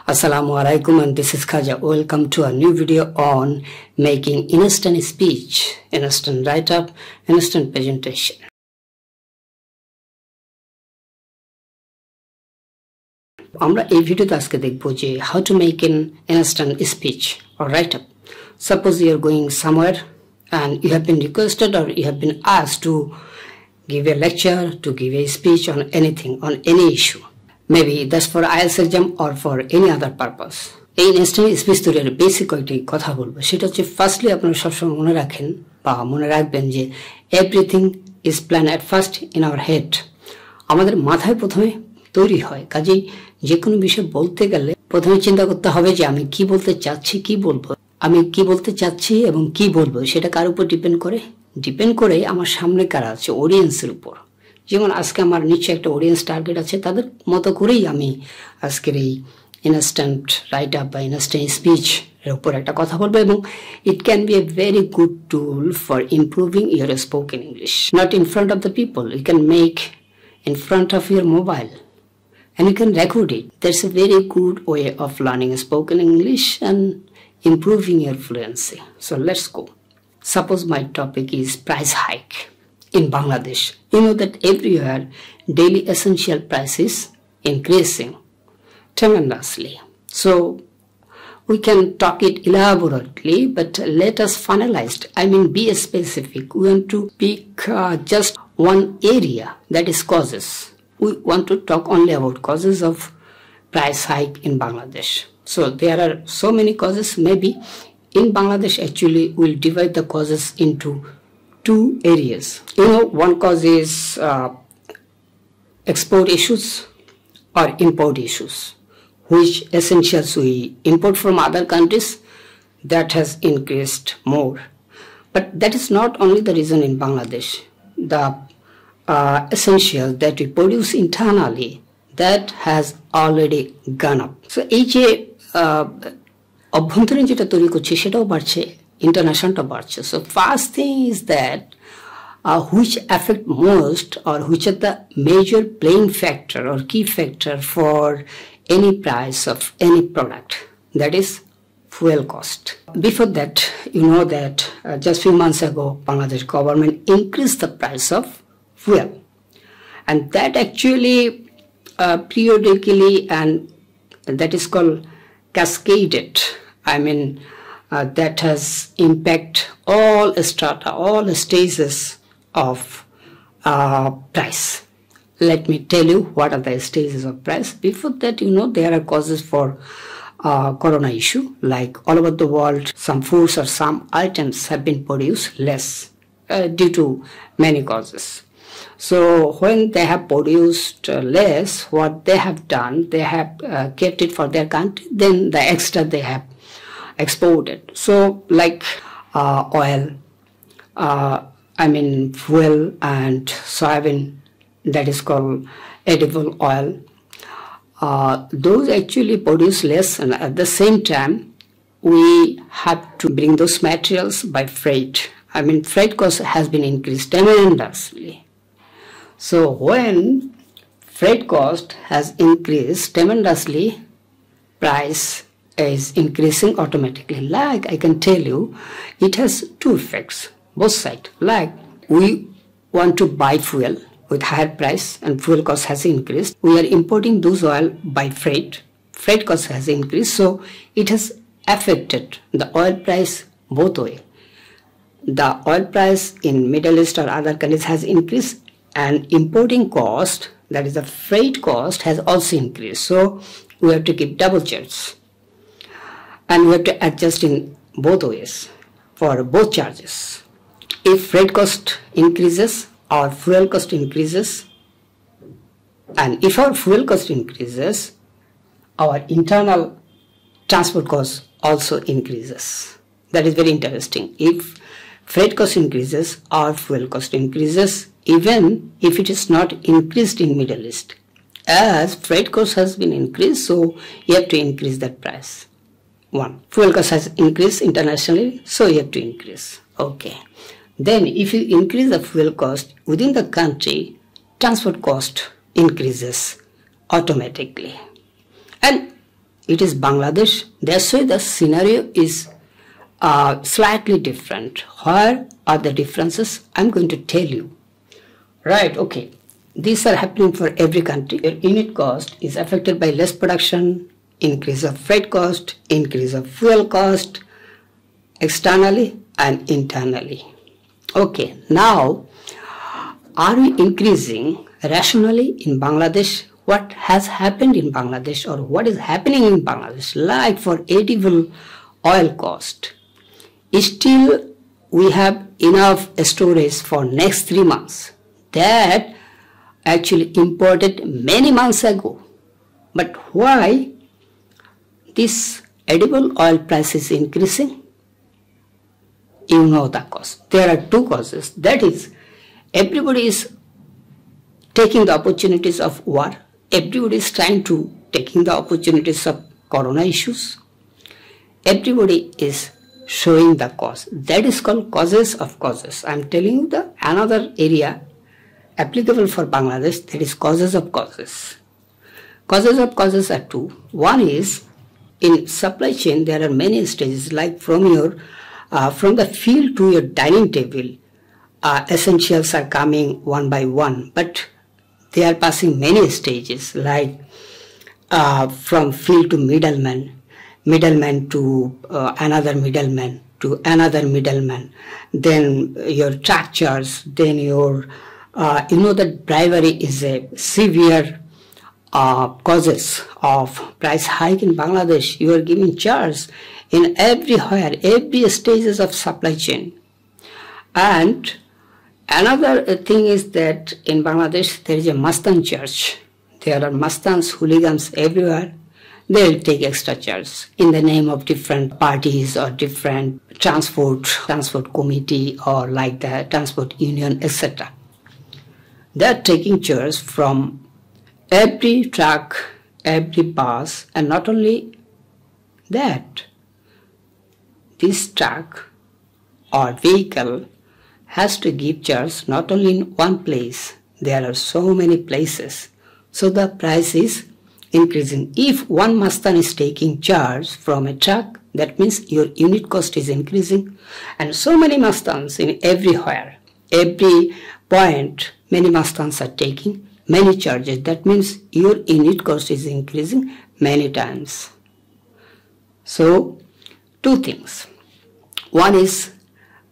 Assalamu alaikum, and this is Khaja. Welcome to a new video on making instant speech, instant write-up, instant presentation. আমরা এই ভিডিওতে আজকে দেখব যে how to make an instant speech or write-up. Suppose you are going somewhere and you have been requested or you have been asked to give a lecture, to give a speech on anything, on any issue. Maybe that's for IELTS exam or for any other purpose. এই instant speech তৈরির basic কয়েকটি কথা বলবো। সেটা হচ্ছে firstly আপনারা সবসময় মনে রাখেন বা মনে রাখবেন যে everything is plan at first in our head. আমাদের মাথায় প্রথমে তৈরি হয়, কাজেই যে কোনো বিষয় বলতে গেলে প্রথমে চিন্তা করতে হবে যে আমি কি বলতে চাচ্ছি, কি বলবো, আমি কি বলতে চাচ্ছি এবং কি বলবো সেটা কার উপর ডিপেন্ড করে আমার সামনে কারা আছে, অডিয়েন্সের উপর। যেমন আজকে আমার নিশ্চয়ই একটা অডিয়েন্স টার্গেট আছে, তাদের মতো করেই আমি আজকের এই ইনস্ট্যান্ট রাইট আপ বা ইনস্ট্যান্ট স্পিচ এর উপর একটা কথা বলবো, এবং it can be a very good tool for improving your spoken English. Not in front of the people, you can make in front of your mobile and you can record it. That's a very good way of learning spoken English and improving your fluency. So let's go. Suppose my topic is price hike in Bangladesh. You know that everywhere daily essential prices increasing tremendously. So we can talk it elaborately, but let us finalize. I mean, be specific. We want to pick just one area, that is causes. We want to talk only about causes of price hike in Bangladesh. So there are so many causes. Maybe in Bangladesh actually we'll divide the causes into two areas. You know, one cause is export issues or import issues, which essentials we import from other countries, that has increased more. But that is not only the reason in Bangladesh. The essential that we produce internally, that has already gone up. So এই যে অভ্যন্তরীণ যেটা তৈরি করছে সেটাও বাড়ছে, ইন্টারন্যাশনালটা বাড়ছে। So first thing is that which affect most or which are the major playing factor or key factor for any price of any product, that is fuel cost. Before that, you know that just few months ago Bangladesh government increased the price of fuel, and that actually periodically, and that is called cascaded. I mean, that has impact all strata, all stages of price. Let me tell you what are the stages of price. Before that, you know, there are causes for corona issue, like all over the world some foods or some items have been produced less due to many causes. So when they have produced less, what they have done, they have kept it for their country, then the extra they have exported. So like oil, I mean fuel and soybean, that is called edible oil, those actually produce less, and at the same time we have to bring those materials by freight. I mean, freight cost has been increased tremendously. So when freight cost has increased tremendously, price is increasing automatically. Like I can tell you, it has two effects, both sides. Like we want to buy fuel with higher price and fuel cost has increased. We are importing those oil by freight. Freight cost has increased, so it has affected the oil price both way. The oil price in Middle East or other countries has increased, and importing cost, that is the freight cost, has also increased. So we have to keep double checks, and we have to adjust in both ways for both charges. If freight cost increases, our fuel cost increases, and if our fuel cost increases, our internal transport cost also increases. That is very interesting. If freight cost increases, our fuel cost increases, even if it is not increased in Middle East. As freight cost has been increased, so you have to increase that price. One, fuel cost has increased internationally, so you have to increase. Okay. Then if you increase the fuel cost within the country, transport cost increases automatically. And it is Bangladesh. That's why the scenario is slightly different. Where are the differences? I'm going to tell you. Right, okay. These are happening for every country. Your unit cost is affected by less production, increase of freight cost, increase of fuel cost, externally and internally. Okay, now are we increasing rationally in Bangladesh? What has happened in Bangladesh or what is happening in Bangladesh? Like for edible oil cost, still we have enough storage for next 3 months. That actually imported many months ago. But why this edible oil price is increasing? You know the cause. There are two causes. That is, everybody is taking the opportunities of war. Everybody is trying to taking the opportunities of corona issues. Everybody is showing the cause. That is called causes of causes. I am telling you the another area applicable for Bangladesh, that is causes of causes. Causes of causes are two. One is in supply chain there are many stages, like from the field to your dining table, essentials are coming one by one, but they are passing many stages, like from field to middleman, middleman to another middleman, to another middleman, then your truck charge, then your you know that bribery is a severe causes of price hike in Bangladesh. You are giving charge in everywhere, every stages of supply chain. And another thing is that in Bangladesh there is a Mastan charge. There are Mastans, hooligans everywhere. They will take extra charge in the name of different parties or different transport committee or like the transport union, etc. They are taking charge from every truck, every bus, and not only that, this truck or vehicle has to give charge not only in one place, there are so many places. So the price is increasing. If one Mastan is taking charge from a truck, that means your unit cost is increasing. And so many Mastans in everywhere, every point, many Mastans are taking many charges. That means your unit cost is increasing many times. So, two things. One is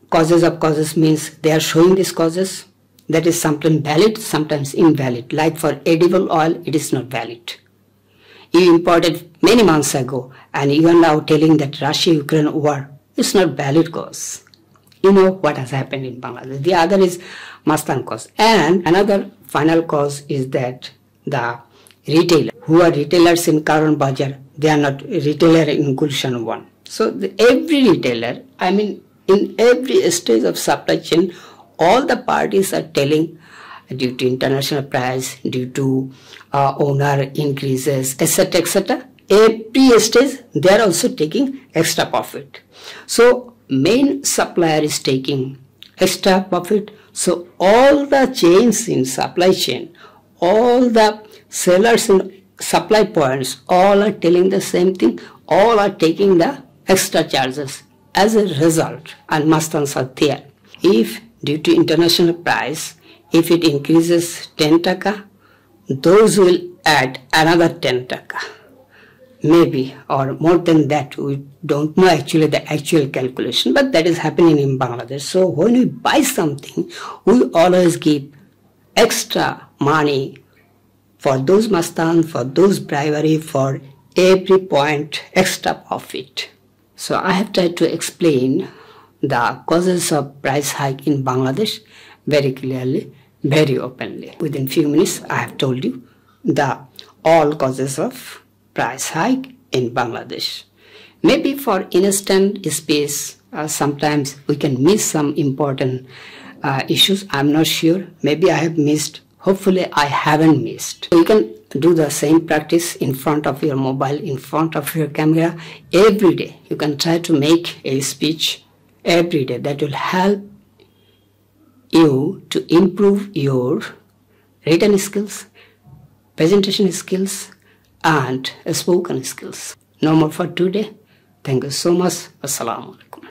causes of causes, means they are showing these causes. That is sometimes valid, sometimes invalid. Like for edible oil, it is not valid. You imported many months ago and you are now telling that Russia-Ukraine war is not valid cause. You know what has happened in Bangladesh. The other is Mastan cause. And another final cause is that the retailer, who are retailers in Karan Bazaar, they are not retailer in Gulshan 1. So every retailer, I mean in every stage of supply chain, all the parties are telling due to international price, due to owner increases, etc., etc. Every stage they are also taking extra profit. So main supplier is taking extra profit. So all the chains in supply chain, all the sellers in supply points, all are telling the same thing. All are taking the extra charges as a result, and Mastans are there. If due to international price, if it increases 10 taka, those will add another 10 taka. Maybe, or more than that. We don't know actually the actual calculation, but that is happening in Bangladesh. So when we buy something, we always give extra money for those Mastan, for those bribery, for every point extra profit. So I have tried to explain the causes of price hike in Bangladesh very clearly, very openly. Within few minutes, I have told you the all causes of price hike in Bangladesh. Maybe for instant space, sometimes we can miss some important issues. I'm not sure. Maybe I have missed. Hopefully, I haven't missed. You can do the same practice in front of your mobile, in front of your camera every day. You can try to make a speech every day. That will help you to improve your written skills, presentation skills, and spoken skills. No more for today. Thank you so much. Assalamu alaikum.